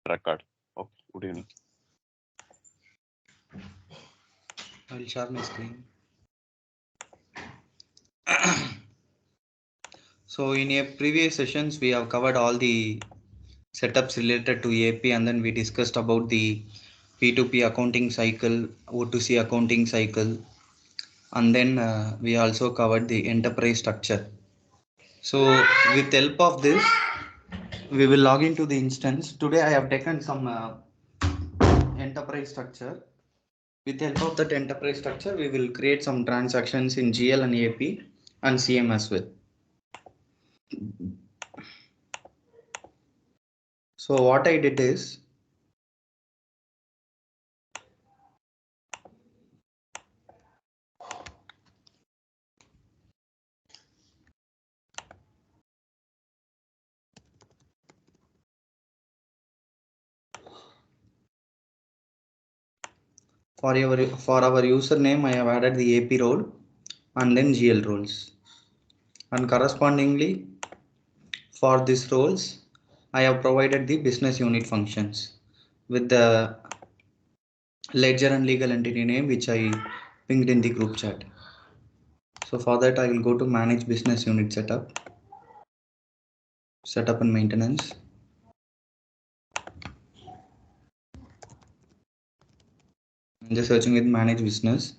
Record. Okay, good evening. I'll share my screen. So in a previous sessions, we have covered all the setups related to AP, and then we discussed about the P2P accounting cycle, O2C accounting cycle, and then we also covered the enterprise structure. So with help of this, we will log into the instance. Today I have taken some enterprise structure. With the help of that enterprise structure, we will create some transactions in GL and AP and CM as well. So what I did is, for our username, I have added the AP role and then GL roles, and correspondingly for these roles, I have provided the business unit functions with the ledger and legal entity name which I pinged in the group chat. So for that, I will go to manage business unit setup and maintenance. I'm just searching with manage business.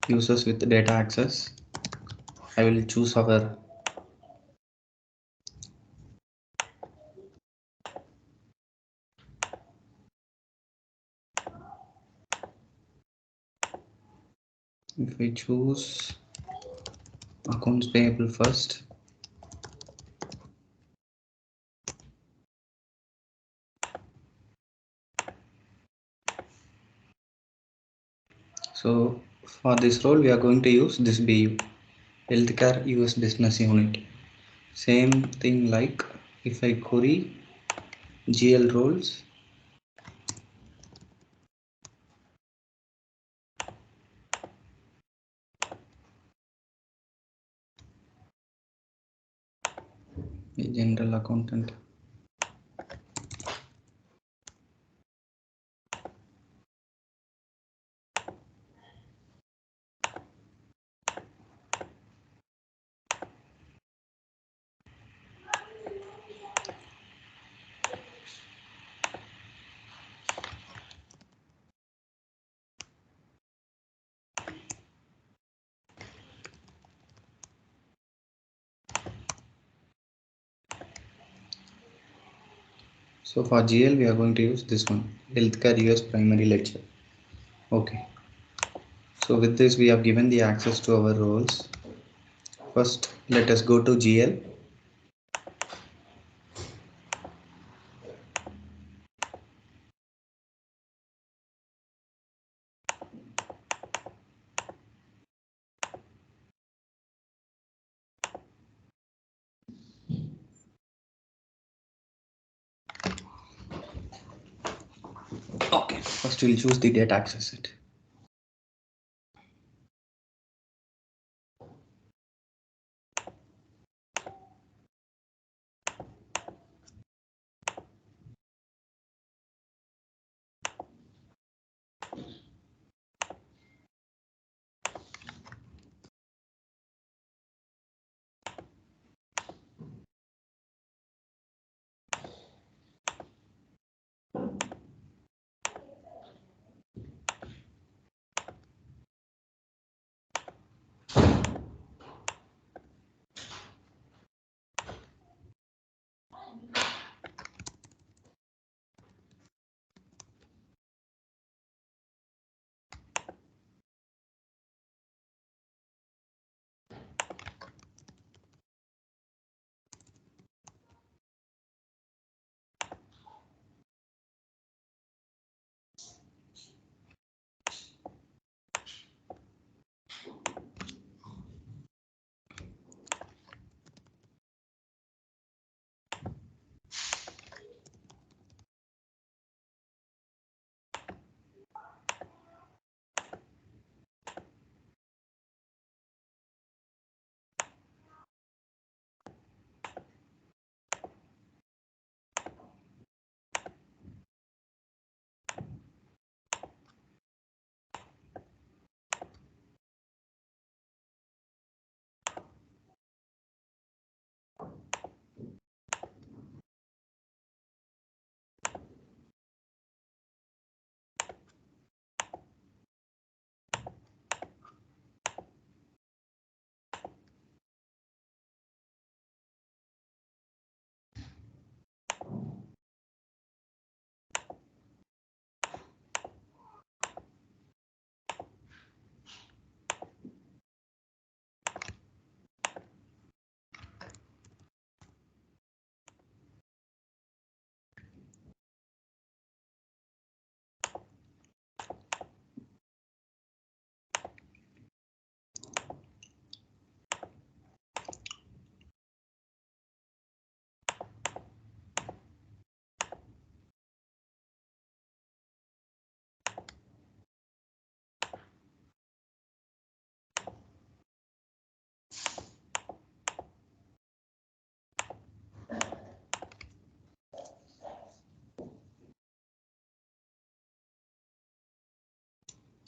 Users with data access. I will choose our if I choose accounts payable first. So for this role, we are going to use this BU, Healthcare US Business Unit. Same thing like if I query GL roles, a general accountant. So for GL, we are going to use this one, Healthcare US Primary Ledger. Okay. So with this, we have given the access to our roles. First, let us go to GL. Okay. First, we'll choose the data access set.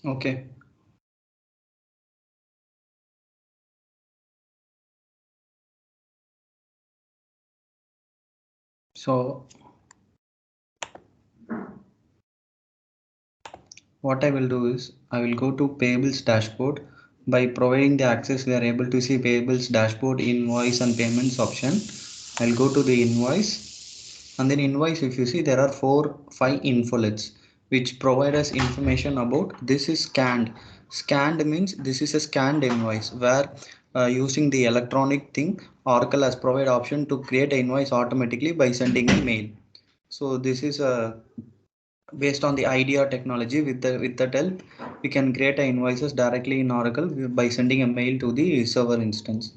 Okay. So what I will do is I will go to payables dashboard. By providing the access, we are able to see payables dashboard, invoice and payments option. I'll go to the invoice, and then invoice, if you see, there are 5 infolets which provide us information about this is scanned. Scanned means this is a scanned invoice where using the electronic thing, Oracle has provided option to create an invoice automatically by sending a mail. So this is a based on the idea technology. With that help, we can create invoices directly in Oracle by sending a mail to the server instance.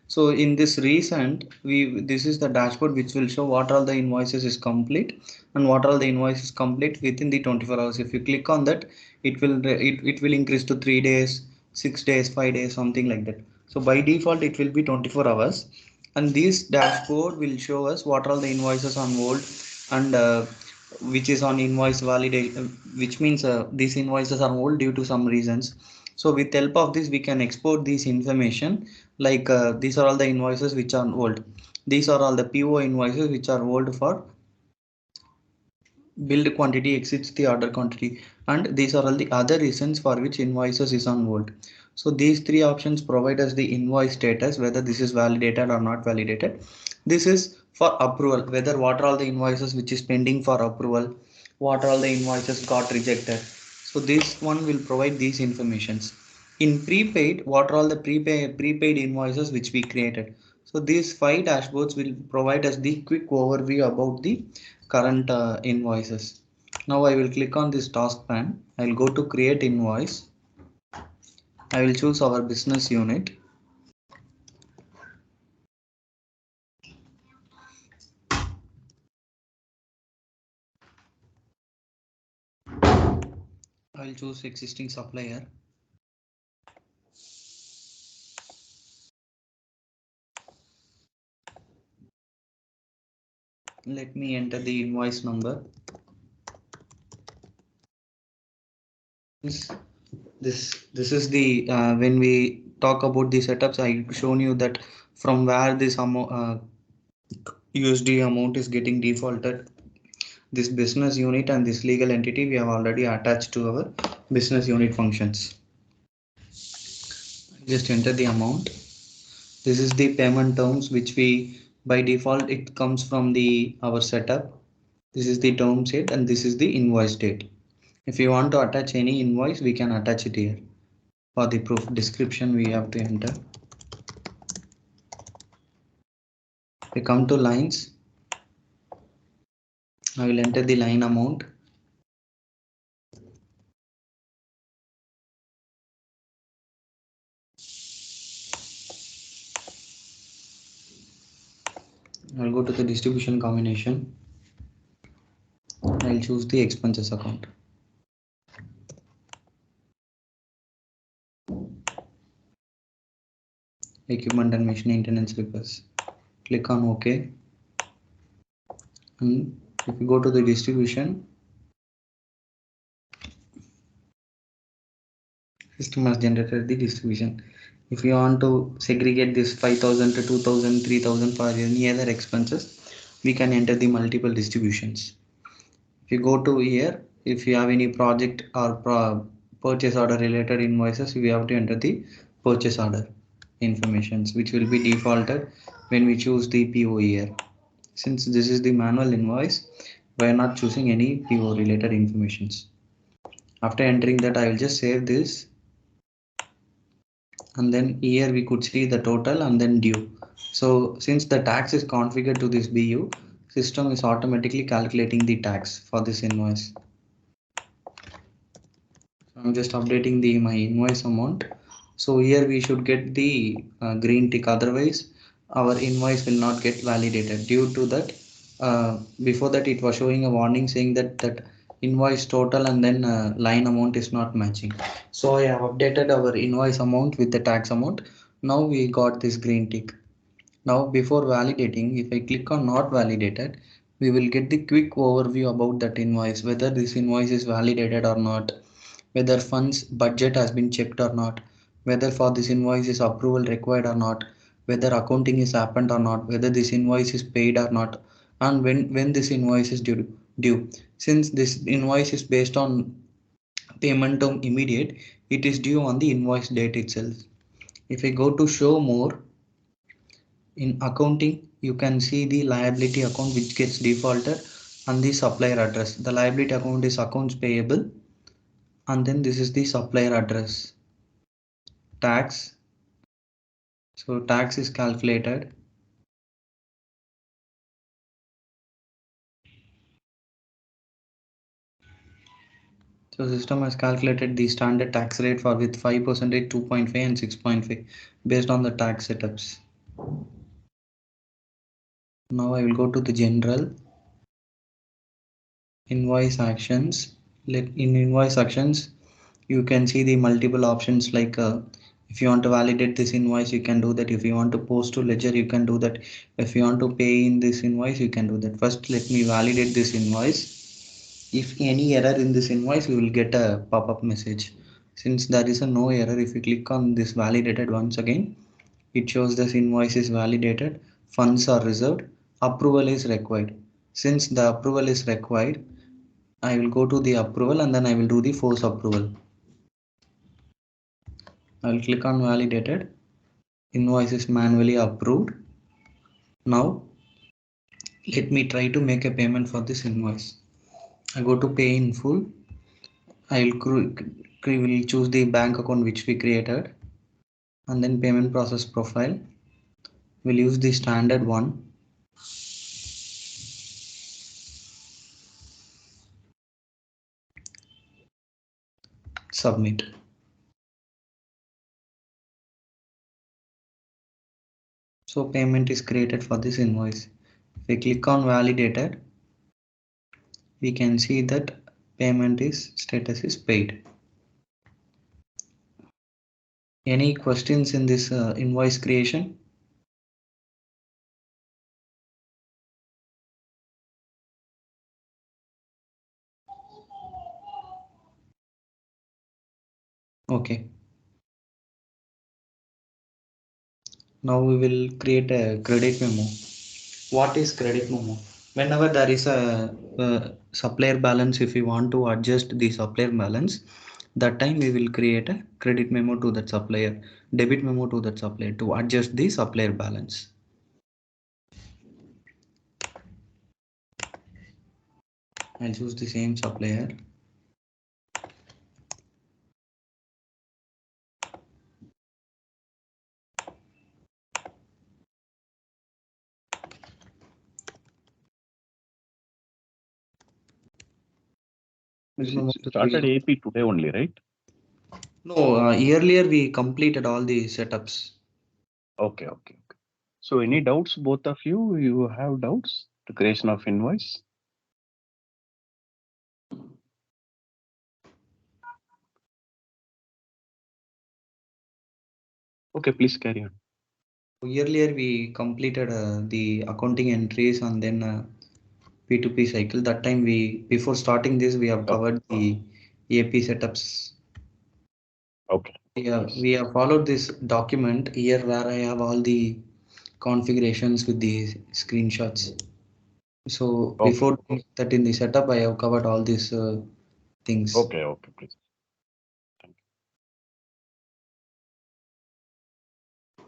So in this recent, we this is the dashboard which will show what all the invoices is complete and what all the invoices complete within the 24 hours. If you click on that, it will increase to 3 days, 6 days, 5 days, something like that. So by default it will be 24 hours, and this dashboard will show us what all the invoices on hold, and which is on invoice validation, which means these invoices are old due to some reasons. So with help of this, we can export this information, like these are all the invoices which are old, these are all the PO invoices which are old for billed quantity exceeds the order quantity, and these are all the other reasons for which invoices is on hold. So these three options provide us the invoice status, whether this is validated or not validated. This is for approval, whether what are all the invoices which is pending for approval, what are all the invoices got rejected. So this one will provide these informations. In prepaid, what are all the prepaid invoices which we created. So these 5 dashboards will provide us the quick overview about the current invoices. Now I will click on this task pane. I will go to create invoice. I will choose our business unit. I will choose existing supplier. Let me enter the invoice number. This is the when we talk about the setups, I shown you that from where this amount USD amount is getting defaulted. This business unit and this legal entity we have already attached to our business unit functions. Just enter the amount. This is the payment terms which we by default it comes from the our setup. This is the term sheet and this is the invoice date. If you want to attach any invoice, we can attach it here. For the proof description, we have to enter. We come to lines. I will enter the line amount. I'll go to the distribution combination. I'll choose the expenses account. Equipment and machine maintenance repairs. Click on OK. And if you go to the distribution, system has generated the distribution. If you want to segregate this 5,000 to 2,000, 3,000 for any other expenses, we can enter the multiple distributions. If you go to here, if you have any project or purchase order related invoices, we have to enter the purchase order informations, which will be defaulted when we choose the PO here. Since this is the manual invoice, we are not choosing any PO related informations. After entering that, I will just save this, and then here we could see the total and then due. So since the tax is configured to this BU, system is automatically calculating the tax for this invoice. So I'm just updating the my invoice amount. So here we should get the green tick, otherwise our invoice will not get validated. Due to that, before that it was showing a warning saying that invoice total and then line amount is not matching. So I have updated our invoice amount with the tax amount. Now we got this green tick. Now before validating, if I click on not validated, we will get the quick overview about that invoice, whether this invoice is validated or not, whether funds budget has been checked or not, whether for this invoice is approval required or not, whether accounting is happened or not, whether this invoice is paid or not, and when this invoice is due. Since this invoice is based on payment term immediate, it is due on the invoice date itself. If I go to show more, in accounting, you can see the liability account which gets defaulted and the supplier address. The liability account is accounts payable, and then this is the supplier address. Tax. So tax is calculated. So system has calculated the standard tax rate for with 5%, 2.5 and 6.5 based on the tax setups. Now I will go to the general invoice actions. In invoice actions, you can see the multiple options like if you want to validate this invoice, you can do that. If you want to post to ledger, you can do that. If you want to pay in this invoice, you can do that. First, let me validate this invoice. If any error in this invoice, we will get a pop-up message. Since there is a no error, if you click on this validated once again, it shows this invoice is validated, funds are reserved, approval is required. Since the approval is required, I will go to the approval and then I will do the force approval. I will click on validated. Invoice is manually approved. Now let me try to make a payment for this invoice. I go to pay in full. I will choose the bank account which we created and then payment process profile. We'll use the standard one. Submit. So payment is created for this invoice. If we click on validated, we can see that payment is status is paid. Any questions in this invoice creation? Okay. Now we will create a credit memo. What is credit memo? Whenever there is a supplier balance, if we want to adjust the supplier balance, that time we will create a credit memo to that supplier, debit memo to that supplier to adjust the supplier balance. I'll choose the same supplier. It started AP today only, right? No, earlier we completed all the setups. Okay. So any doubts, both of you? You have doubts? The creation of invoice? Okay, please carry on. Earlier we completed the accounting entries and then P2P cycle. That time before starting this, we have covered the AP setups. Okay. Yeah, we have followed this document here where I have all the configurations with the screenshots. So before that in the setup, I have covered all these things. Okay, please. Thank you.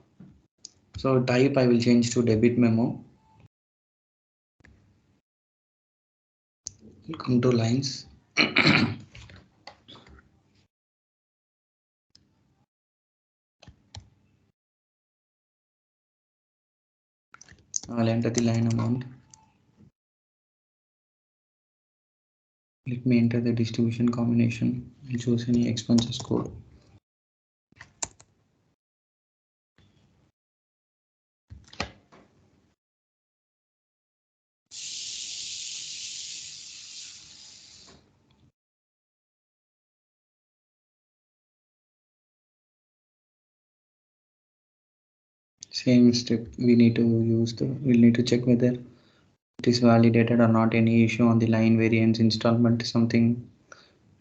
So type I will change to debit memo. Come to lines. I'll enter the line amount. Let me enter the distribution combination. I'll choose any expenses code. Same step we'll need to check whether it is validated or not. Any issue on the line variance installment something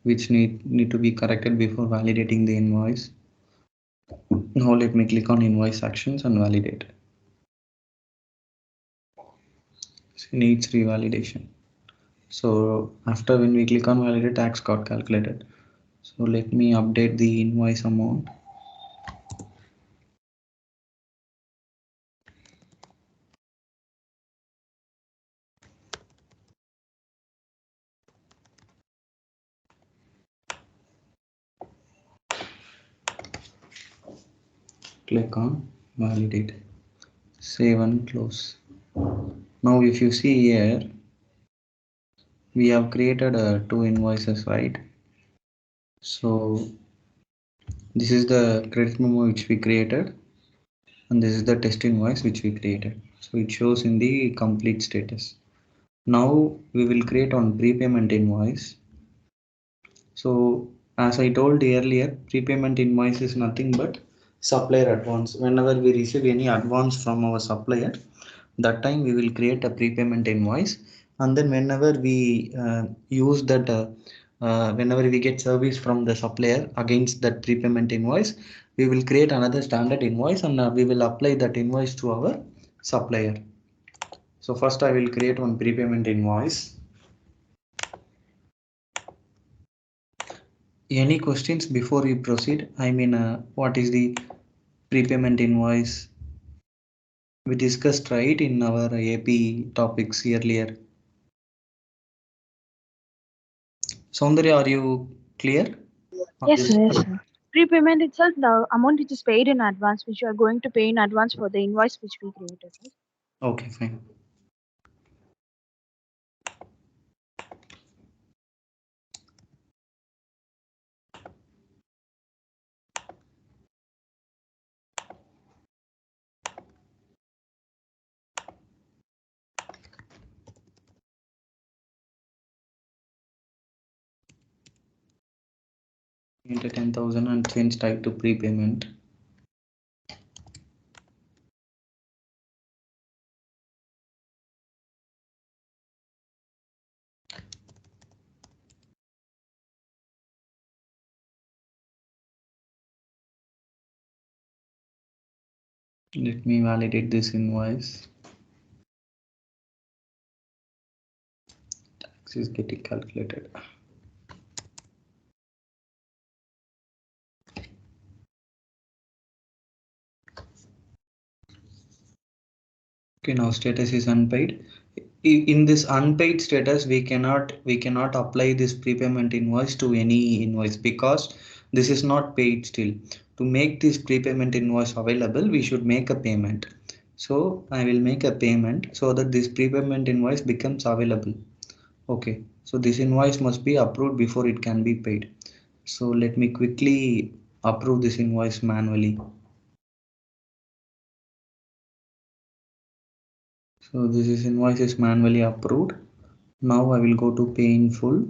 which need to be corrected before validating the invoice. Now let me click on invoice actions and validate. So needs revalidation. So after when we click on validate, tax got calculated. So let me update the invoice amount. Click on validate, save and close. Now if you see here, we have created two invoices, right? So this is the credit memo which we created, and this is the test invoice which we created. So it shows in the complete status. Now we will create on prepayment invoice. So as I told earlier, prepayment invoice is nothing but supplier advance. Whenever we receive any advance from our supplier, that time we will create a prepayment invoice, and then whenever we use that whenever we get service from the supplier against that prepayment invoice, we will create another standard invoice, and we will apply that invoice to our supplier. So first I will create one prepayment invoice. Any questions before we proceed? I mean, what is the prepayment invoice? We discussed right in our AP topics earlier. Soundarya, are you clear on Yes, this? sir. Yes, sir. Prepayment itself, the amount which is paid in advance, which you are going to pay in advance for the invoice which we created, right? Okay, fine. Enter 10,000 and change type to prepayment. Let me validate this invoice. Tax is getting calculated. Okay, now status is unpaid. In this unpaid status, we cannot apply this prepayment invoice to any invoice because this is not paid still. To make this prepayment invoice available, we should make a payment. So I will make a payment so that this prepayment invoice becomes available. Okay, so this invoice must be approved before it can be paid. So let me quickly approve this invoice manually. So this invoice is manually approved. Now I will go to pay in full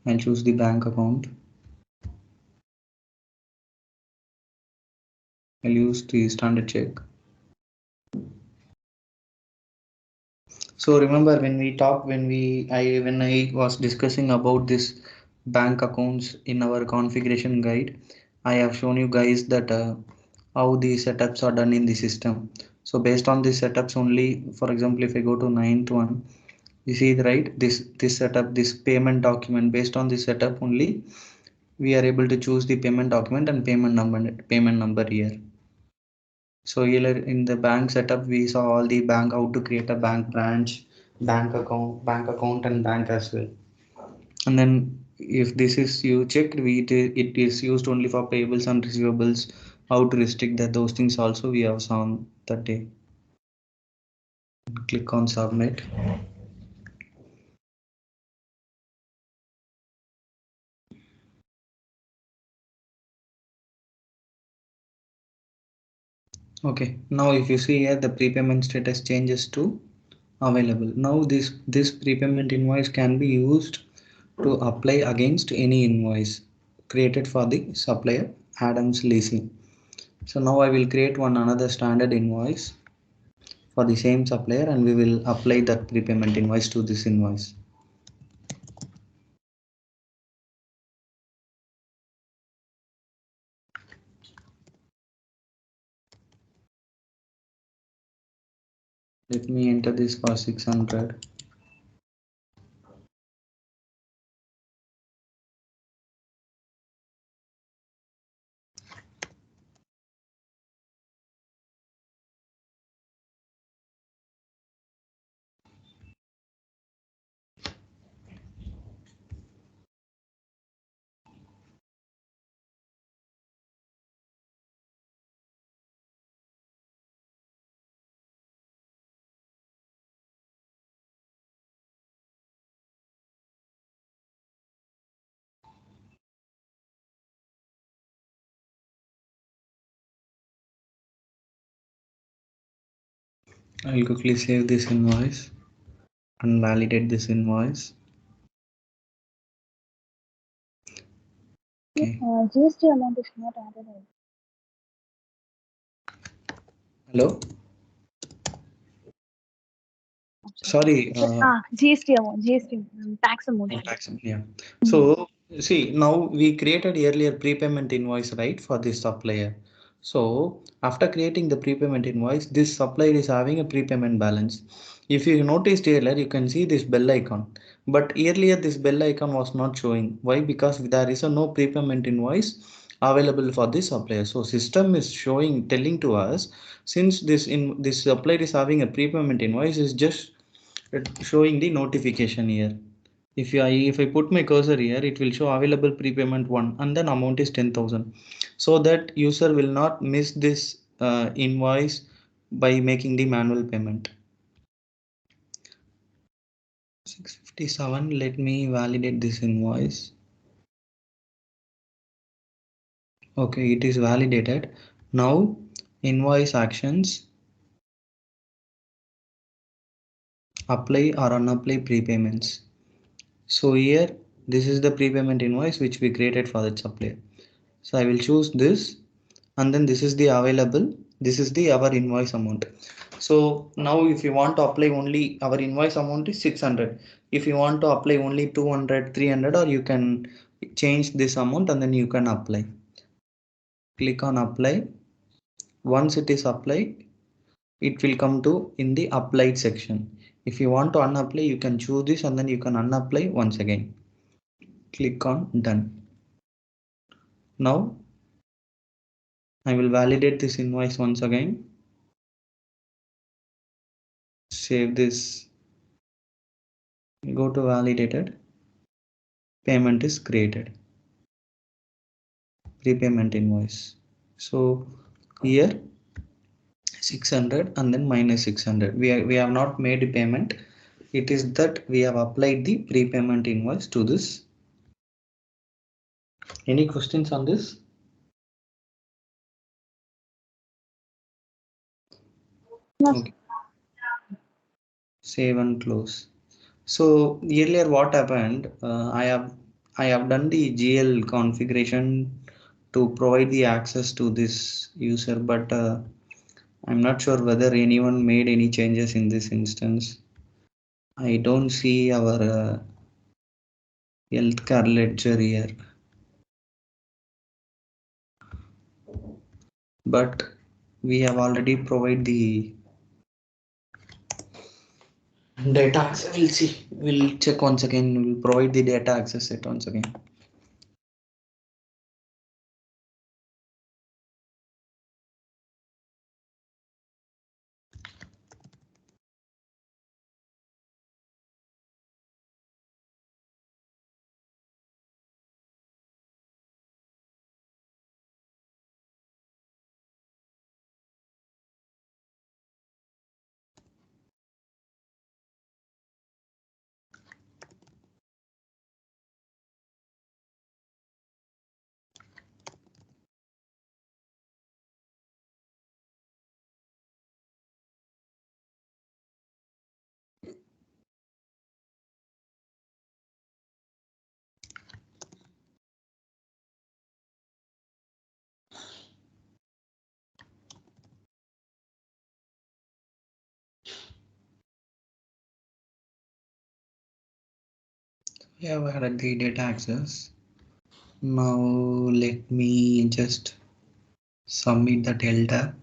and choose the bank account. I'll use the standard check. So remember when I was discussing about this bank accounts in our configuration guide, I have shown you guys that how the setups are done in the system. So based on the setups only, for example, if I go to 9th one, you see right this setup, this payment document, based on this setup only we are able to choose the payment document and payment number here. So here in the bank setup, we saw all the bank, how to create a bank branch, bank account and bank as well. And then if this is you checked, it is used only for payables and receivables. How to restrict that, those things also we have saw that day. Click on submit. Okay, now if you see here, the prepayment status changes to available. Now this prepayment invoice can be used to apply against any invoice created for the supplier Adams Leasing. So now I will create one another standard invoice for the same supplier, and we will apply that prepayment invoice to this invoice. Let me enter this for 600. I will quickly save this invoice and validate this invoice. Okay. GST amount is not added. Hello. Sorry. GST amount, tax amount. Yeah. So see, now we created earlier prepayment invoice, right, for this supplier. So after creating the prepayment invoice, this supplier is having a prepayment balance. If you noticed earlier, you can see this bell icon. But earlier this bell icon was not showing. Why? Because there is a no prepayment invoice available for this supplier. So system is showing, telling to us, since this supplier is having a prepayment invoice, is just showing the notification here. If I put my cursor here, it will show available prepayment 1 and then amount is 10,000, so that user will not miss this invoice by making the manual payment. 657. Let me validate this invoice. Okay, it is validated. Now invoice actions, apply or unapply prepayments. So here this is the prepayment invoice which we created for that supplier. So I will choose this, and then this is the available, this is the our invoice amount. So now if you want to apply only, our invoice amount is 600. If you want to apply only 200, 300, or you can change this amount and then you can apply. Click on apply. Once it is applied, it will come to in the applied section. If you want to unapply, you can choose this and then you can unapply once again. Click on done. Now I will validate this invoice once again. Save this. Go to validated. Payment is created. Prepayment invoice. So here 600 and then minus 600. We have not made a payment. It is that we have applied the prepayment invoice to this. Any questions on this? Yes. Okay. Save and close. So earlier what happened? I have done the GL configuration to provide the access to this user, but I'm not sure whether anyone made any changes in this instance. I don't see our healthcare ledger here, but we have already provided the data access. We'll see. We'll check once again. We'll provide the data access set once again. We have added the data access. Now let me just submit the delta.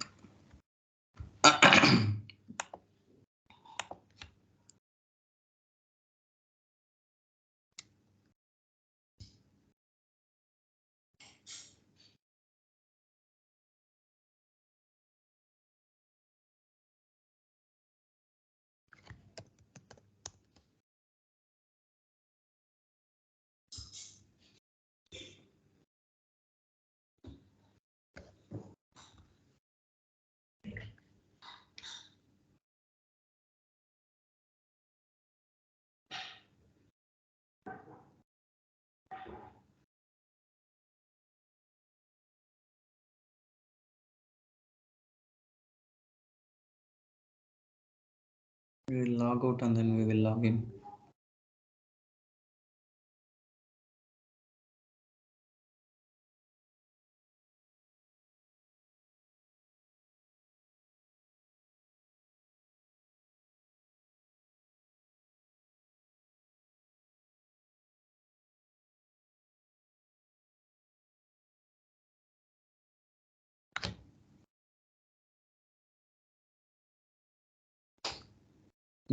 We will log out and then we will log in.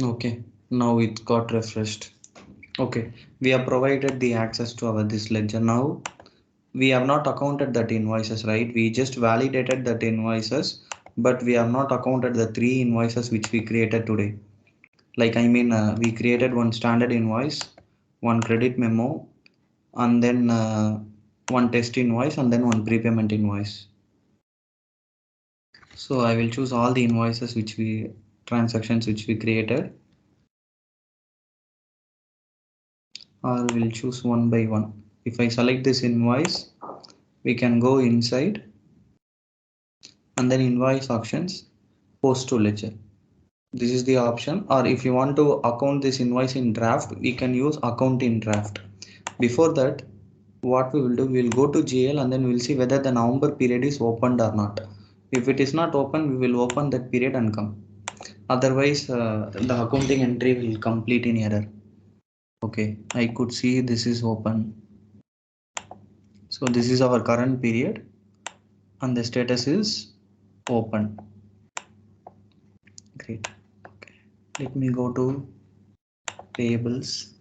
Okay, now it got refreshed. Okay, we have provided the access to our this ledger. Now we have not accounted that invoices, right? We just validated that invoices, but we have not accounted the three invoices which we created today. Like we created one standard invoice, one credit memo, and then one test invoice, and then one prepayment invoice. So I will choose all the invoices which we transactions which we created, or we'll choose one by one. If I select this invoice, we can go inside and then invoice options, post to ledger. This is the option. Or if you want to account this invoice in draft, we can use account in draft. Before that, what we will do, we will go to GL and then we'll see whether the November period is opened or not. If it is not open, we will open that period and come. Otherwise, the accounting entry will complete in error. Okay, I could see this is open. So this is our current period and the status is open. Great. Okay. Let me go to payables.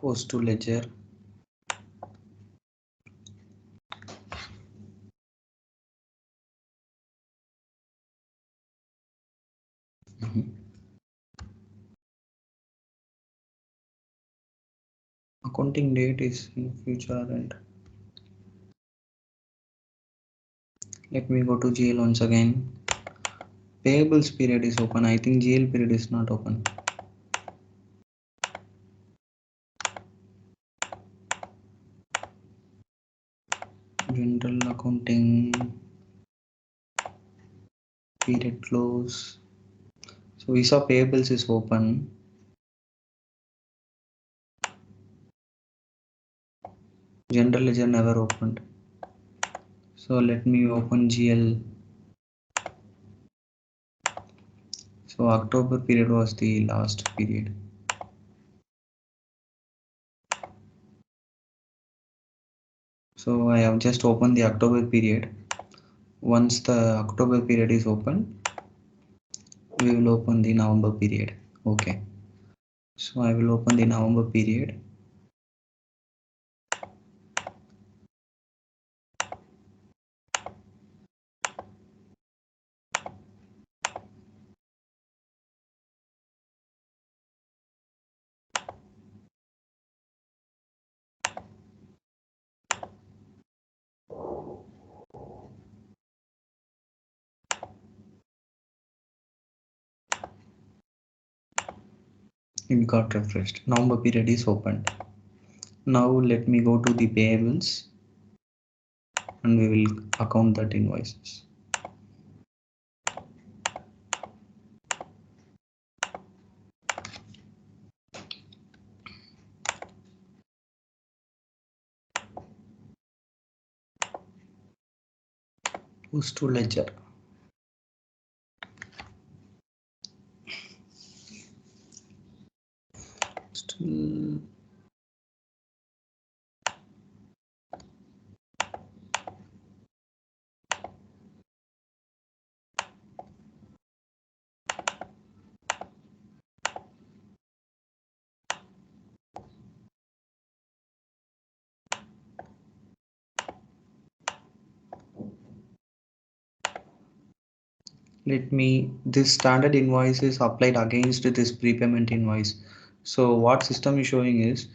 Post to ledger. Accounting date is in future and let me go to GL once again. Payables period is open. I think GL period is not open. General accounting period close. So we saw payables is open. General ledger never opened. So let me open GL. So October period was the last period. So I have just opened the October period. Once the October period is open, we will open the November period. Okay. So I will open the November period. It got refreshed. November period is opened. Now let me go to the payables and we will account that invoices. Post to ledger. Still let me, this standard invoice is applied against this prepayment invoice. So what system is showing is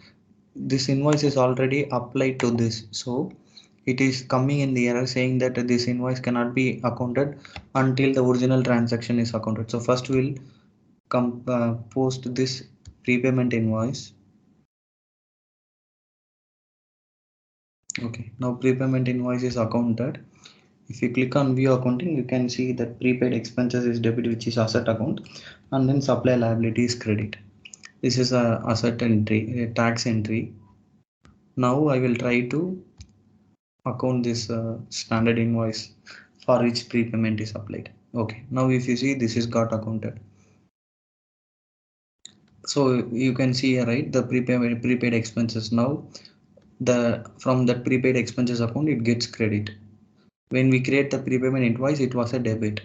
this invoice is already applied to this. So it is coming in the error saying that this invoice cannot be accounted until the original transaction is accounted. So first we'll post this prepayment invoice. Okay, now prepayment invoice is accounted. If you click on view accounting, you can see that prepaid expenses is debit, which is asset account, and then supply liability is credit. This is a asset entry, a tax entry. Now I will try to account this standard invoice for which prepayment is applied. Okay, now if you see, this is got accounted. So you can see here, right, the prepaid expenses. Now from that prepaid expenses account, it gets credit. When we create the prepayment invoice, it was a debit.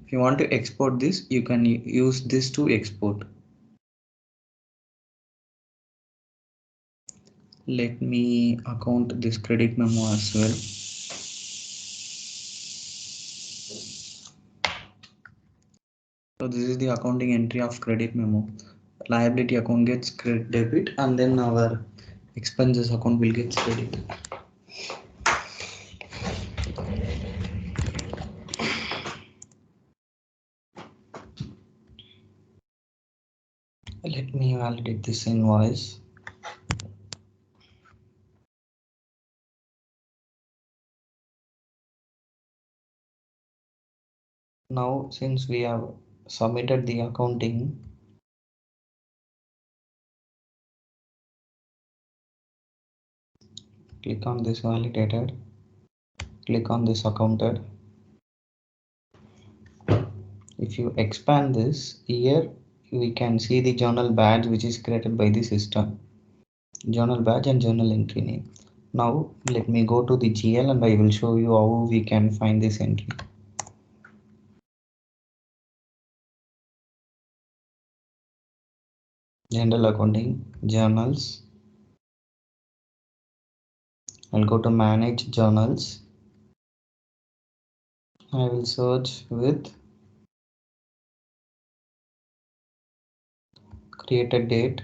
If you want to export this, you can use this to export. Let me account this credit memo as well. So this is the accounting entry of credit memo. Liability account gets credit debit, and then our expenses account will get credit. Let me validate this invoice. Now, since we have submitted the accounting, click on this validated, click on this accounted. If you expand this here, we can see the journal badge which is created by the system. Journal badge and journal entry name. Now let me go to the GL and I will show you how we can find this entry. General accounting, journals. I'll go to manage journals. I will search with created date.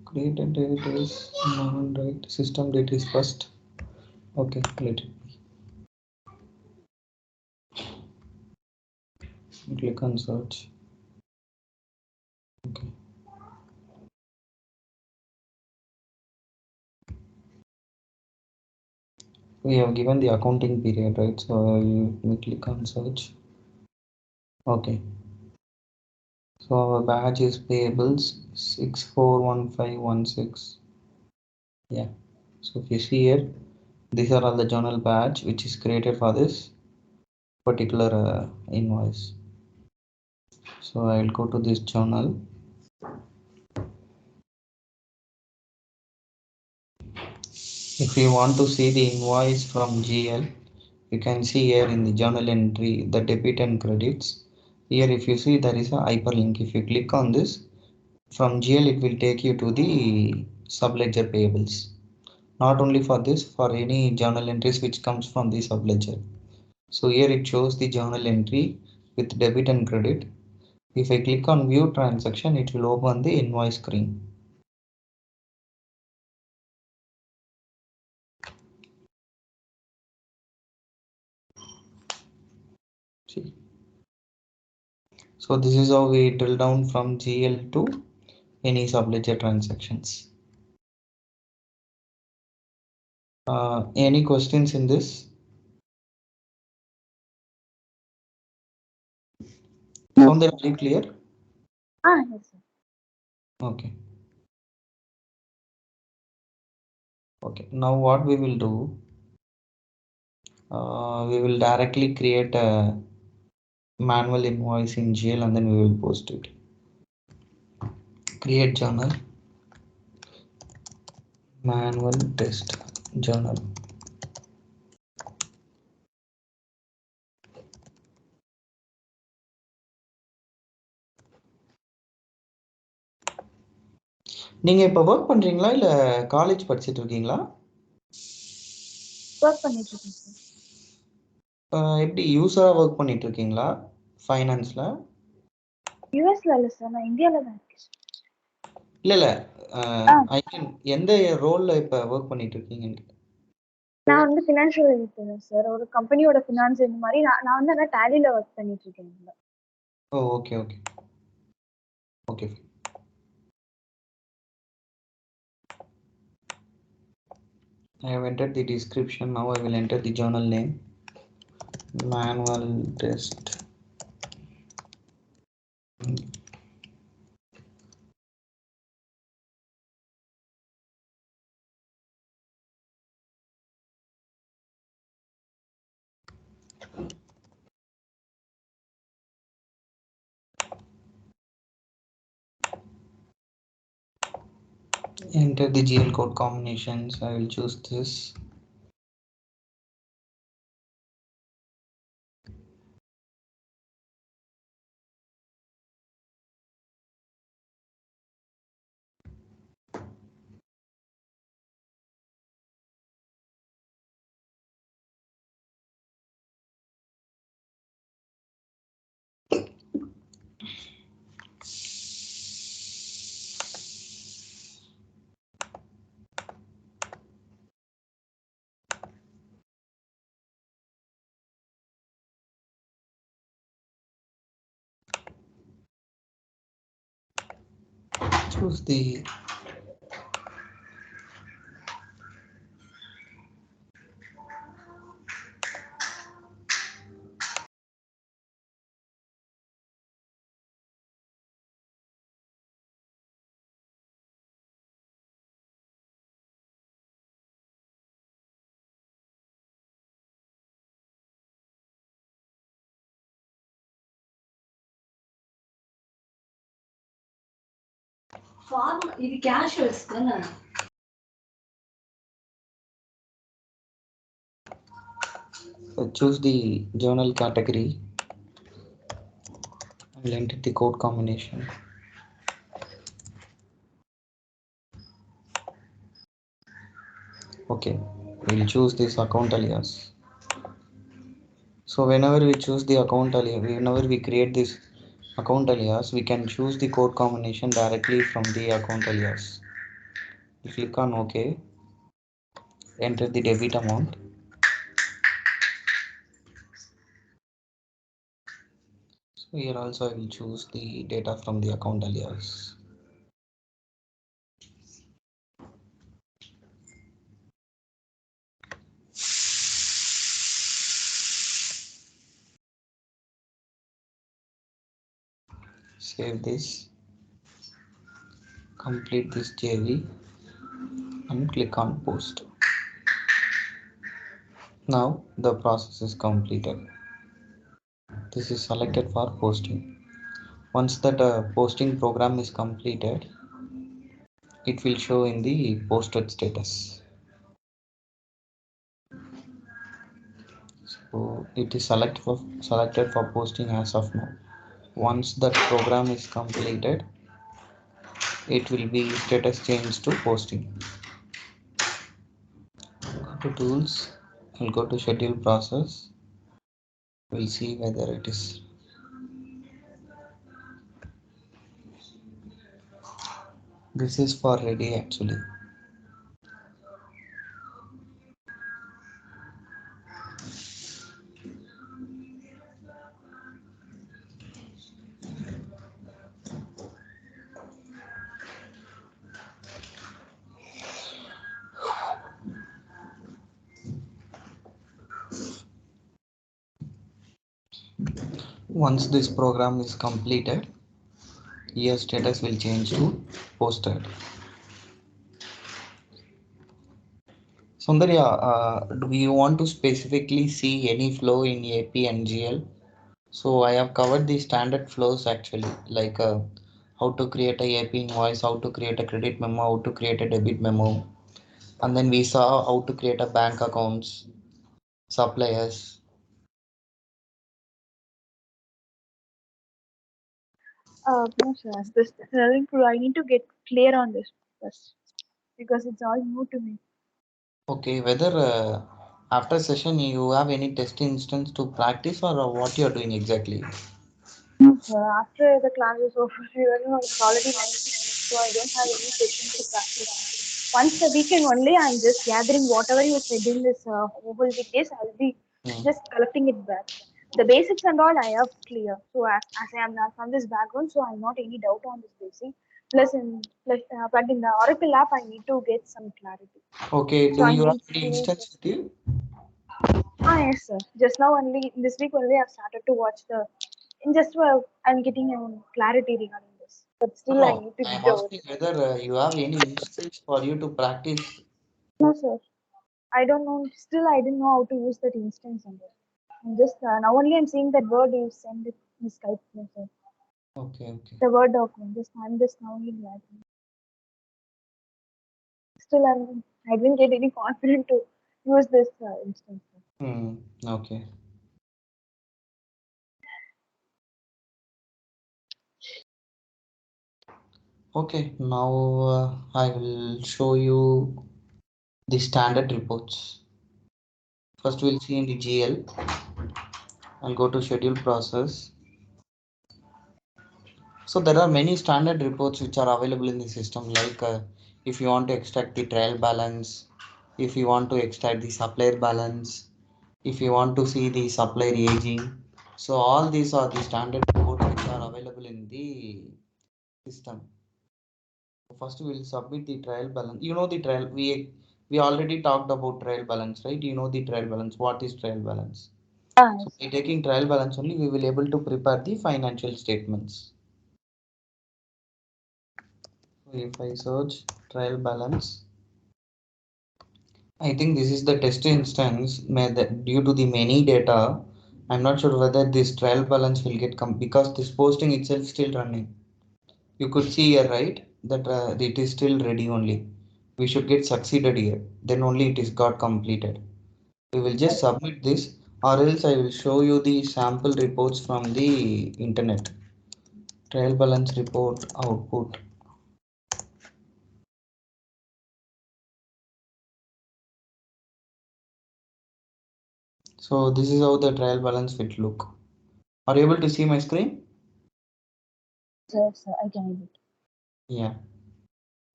Created date is right. System date is first. Okay, let it be. Click on search. Okay. We have given the accounting period, right? So let me click on search. Okay. So our badge is payables 641516. Yeah. So if you see here, these are all the journal badge which is created for this particular invoice. So I will go to this journal. If you want to see the invoice from GL, you can see here in the journal entry the debit and credits. Here if you see, there is a hyperlink. If you click on this, from GL it will take you to the subledger payables. Not only for this, for any journal entries which comes from the subledger. So here it shows the journal entry with debit and credit. If I click on view transaction, it will open the invoice screen. See. So this is how we drill down from GL to any subledger transactions. Any questions in this? Sound that very clear? Yes, sir. Okay. Okay. Now what we will do? We will directly create a manual invoice in GL and then we will post it. Create journal, manual test journal. நீங்க இப்ப work பண்றீங்களா இல்ல college படிச்சிட்டு இருக்கீங்களா? Work பண்ணிட்டு இருக்கேன் sir. எப்படி யூசரா work பண்ணிட்டு இருக்கீங்களா ஃபைனான்ஸ்ல? யுஎஸ்ல இல்ல சார், நான் இந்தியால தான் இருக்கேன் சார். இல்ல ஐ மீன் எந்த ரோல்ல இப்ப ஒர்க் பண்ணிட்டு இருக்கீங்க? நான் வந்து ஃபினான்ஷியல் எடிட்டர் சார். ஒரு கம்பெனியோட ஃபினான்ஸ் இந்த மாதிரி நான் வந்து ஆனால் டேலியில் ஒர்க் பண்ணிட்டு இருக்கேன். Oh, okay, okay, okay. I have entered the description. Now I will enter the journal name. Manual test. Enter the GL code combinations. I will choose this. Choose the ఇది casuals కదా. choose the journal category. I will enter the code combination. Okay, we will choose this account alias. So whenever we choose the account alias, whenever we create this account alias, we can choose the code combination directly from the account alias. You click on OK, enter the debit amount. So here also I will choose the data from the account alias. Save this, complete this JV and click on post. Now the process is completed. This is selected for posting. Once that posting program is completed, it will show in the posted status. So it is selected for posting as of now. Once that program is completed, it will be status changed to posting. Go to tools, I'll go to schedule process. We'll see whether it is. This is for ready actually. Once this program is completed, here status will change to posted. Sundarya, do you want to specifically see any flow in AP and GL? So I have covered the standard flows actually, like how to create a AP invoice, how to create a credit memo, how to create a debit memo, and then we saw how to create a bank accounts, suppliers. No, sir. As this selling pro, I need to get clear on this first because it's all new to me. Okay, whether after session you have any test instance to practice or what you are doing exactly? No, sir. After the class is over, it's already 9, so I don't have any sessions to practice. once a weekend only, I'm just gathering whatever you said in this whole weekdays. I'll be Hmm. just collecting it back. The basics and all I have clear. So as I am not from this background, so I'm not any doubt on this basic. But in the Oracle app, I need to get some clarity. Okay, So do I you have need any to instance just with you? yes, sir. Just now only this week only I've started to watch the. In just I'm getting clarity regarding this, but No, still I no. need to I am give the asking work. whether you have any instance for you to practice. No, sir. I don't know. Still, I didn't know how to use that instance on it. I'm just now only I'm seeing that word you send it in Skype message. Okay, okay. The word document. Just I'm just now only glad. Still, I didn't get any confident to use this instance. Hmm. Okay. Okay. Now I will show you the standard reports. First, we'll see in the GL. I'll go to schedule process. So there are many standard reports which are available in the system, like if you want to extract the trial balance, if you want to extract the supplier balance, if you want to see the supplier aging. So all these are the standard reports which are available in the system. First we'll submit the trial balance. You know the trial, we already talked about trial balance, right? You know the trial balance. What is trial balance? So Yes. by taking trial balance only, we will able to prepare the financial statements. So if I search trial balance, I think this is the test instance due to the many data. I'm not sure whether this trial balance will get come because this posting itself still running. You could see here, right, that it is still ready only. We should get succeeded here. Then only it is got completed. We will just submit this, or else I will show you the sample reports from the internet. Trial balance report output. So this is how the trial balance will look. Are you able to see my screen? Yes, sir. I can edit. Yeah.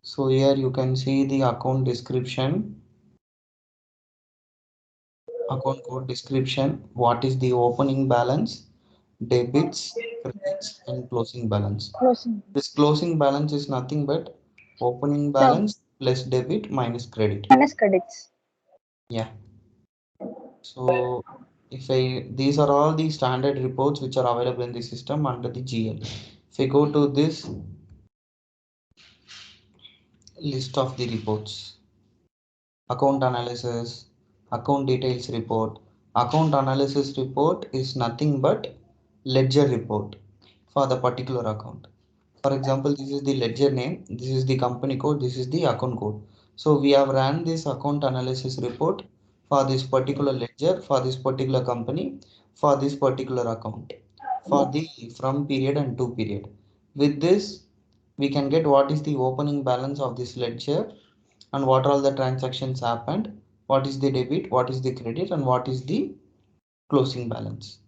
So here you can see the account description, account code description, what is the opening balance, debits, credits, and closing balance. Closing. This closing balance is nothing but opening The balance plus debit minus credit. minus credits. Yeah. So if I these are all the standard reports which are available in the system under the GL. If I go to this list of the reports, account analysis, account details report. Account analysis report is nothing but ledger report for the particular account. For example, this is the ledger name, this is the company code, this is the account code. So we have ran this account analysis report for this particular ledger, for this particular company, for this particular account, for the from period and to period. With this, we can get what is the opening balance of this ledger and what all the transactions happened, what is the debit, what is the credit, and what is the closing balance.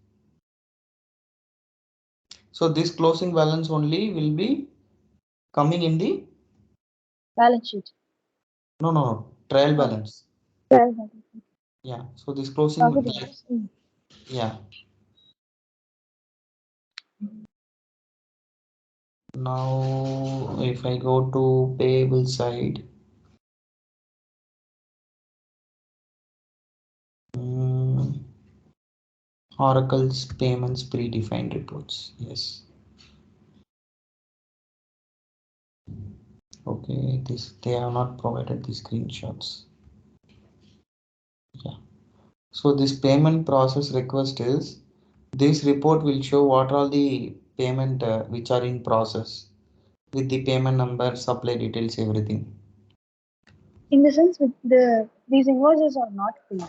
So this closing balance only will be coming in the Balance sheet. no trial Oh, balance. well, balance sheet. Yeah, so this closing Profit and loss. yeah. Now if I go to payable side, mm, Oracle's payments predefined reports. Yes. Okay, this they have not provided the screenshots. Yeah. So this payment process request is this report will show what are the payment which are in process with the payment number, supply details, everything. In the sense, with these invoices are not paid.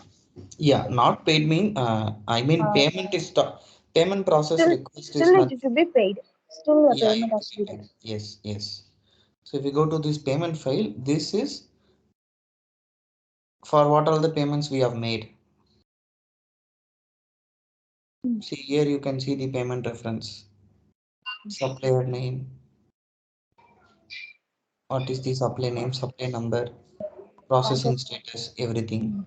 Yeah, not paid mean I mean Uh, payment is payment process still, request is still not. it to be paid. Still, the Yeah, payment it has will to be be done. paid. Yes, yes. So if you go to this payment file, this is for what all the payments we have made. Hmm. See here you can see the payment reference, supplier name, what is the supply name, supply number. processing Context. status, everything. Mm.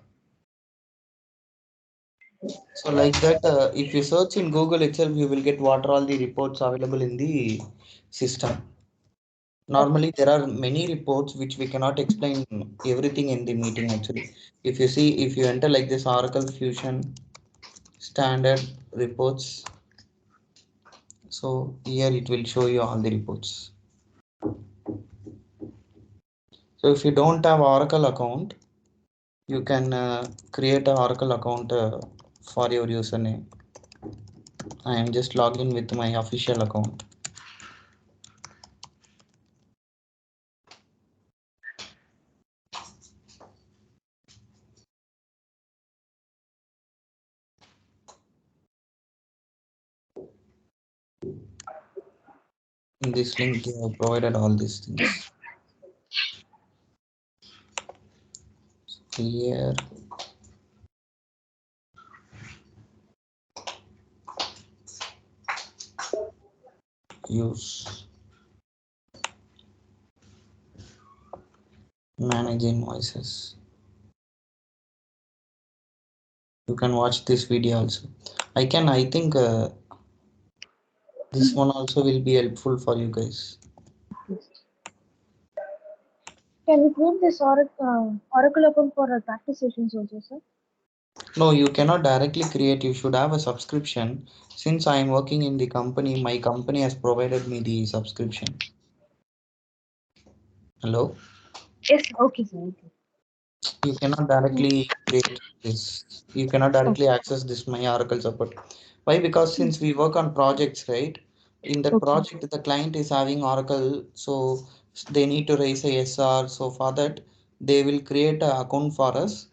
So like that, if you search in Google itself, you will get what are all the reports available in the system. Okay. Normally, there are many reports which we cannot explain everything in the meeting actually. If you see, if you enter like this Oracle Fusion standard reports, so here it will show you all the reports. So if you don't have Oracle account, you can create an Oracle account for your username. I am just logging with my official account. In this link, they have provided all these things. Here, use manage invoices. You can watch this video also. I think this one also will be helpful for you guys. Yes. Can we create this Oracle account for our practice sessions also, sir? No, you cannot directly create. You should have a subscription. Since I am working in the company, my company has provided me the subscription. Hello? Yes. Okay, sir. Okay. You cannot directly create this. You cannot Okay. directly access this my Oracle support. Why? Because since we work on projects, right? In that Okay. project, the client is having Oracle, so they need to raise a SR. So for that, they will create an account for us,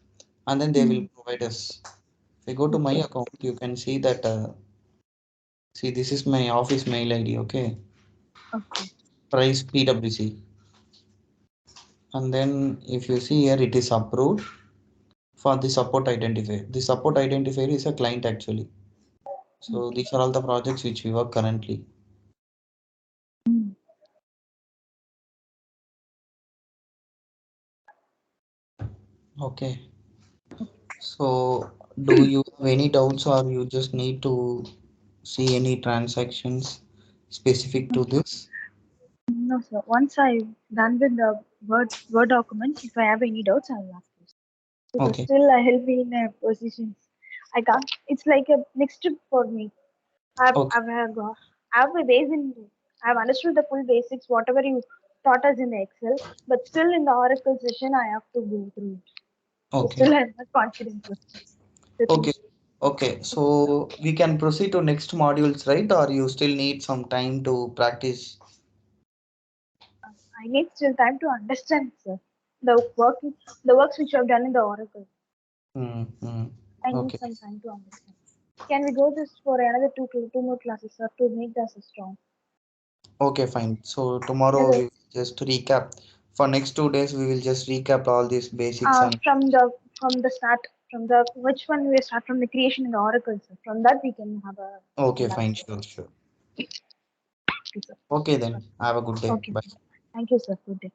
and then they will Mm. provide us. If I go to my Okay. account, you can see that. See, this is my office mail ID. Okay, Okay. price PWC, and then if you see here, it is approved for the support identifier. The support identifier is a client actually. So Okay. these are all the projects which we work currently. Mm. Okay. So do you have any doubts or you just need to see any transactions specific to this? No, sir. Once I'm done with the Word documents, if I have any doubts, I'll ask you. Because Okay. still I will be in a position. I can't. It's like a next step for me. Okay. I have a base in. I've understood the full basics, whatever you taught us in the Excel, but still in the Oracle session, I have to go through it. So Okay. still I'm not confident with me. Okay. Okay. So we can proceed to next modules, right? Or you still need some time to practice? I need still time to understand, sir. The work, the works which I've done in the Oracle. Mm-hmm. I need Okay. some time to understand. Can we go this for another two more classes, sir, to make the strong? Okay, fine. So tomorrow we Yes, will just recap. For next 2 days, we will just recap all these basics and from the start, from the which one we start from the creation in the Oracle, sir. From that we can have a okay, fine, relax. sure, sure. Okay, sir. Okay, then have a good day. Okay, Bye. sir. Thank you, sir. Good day.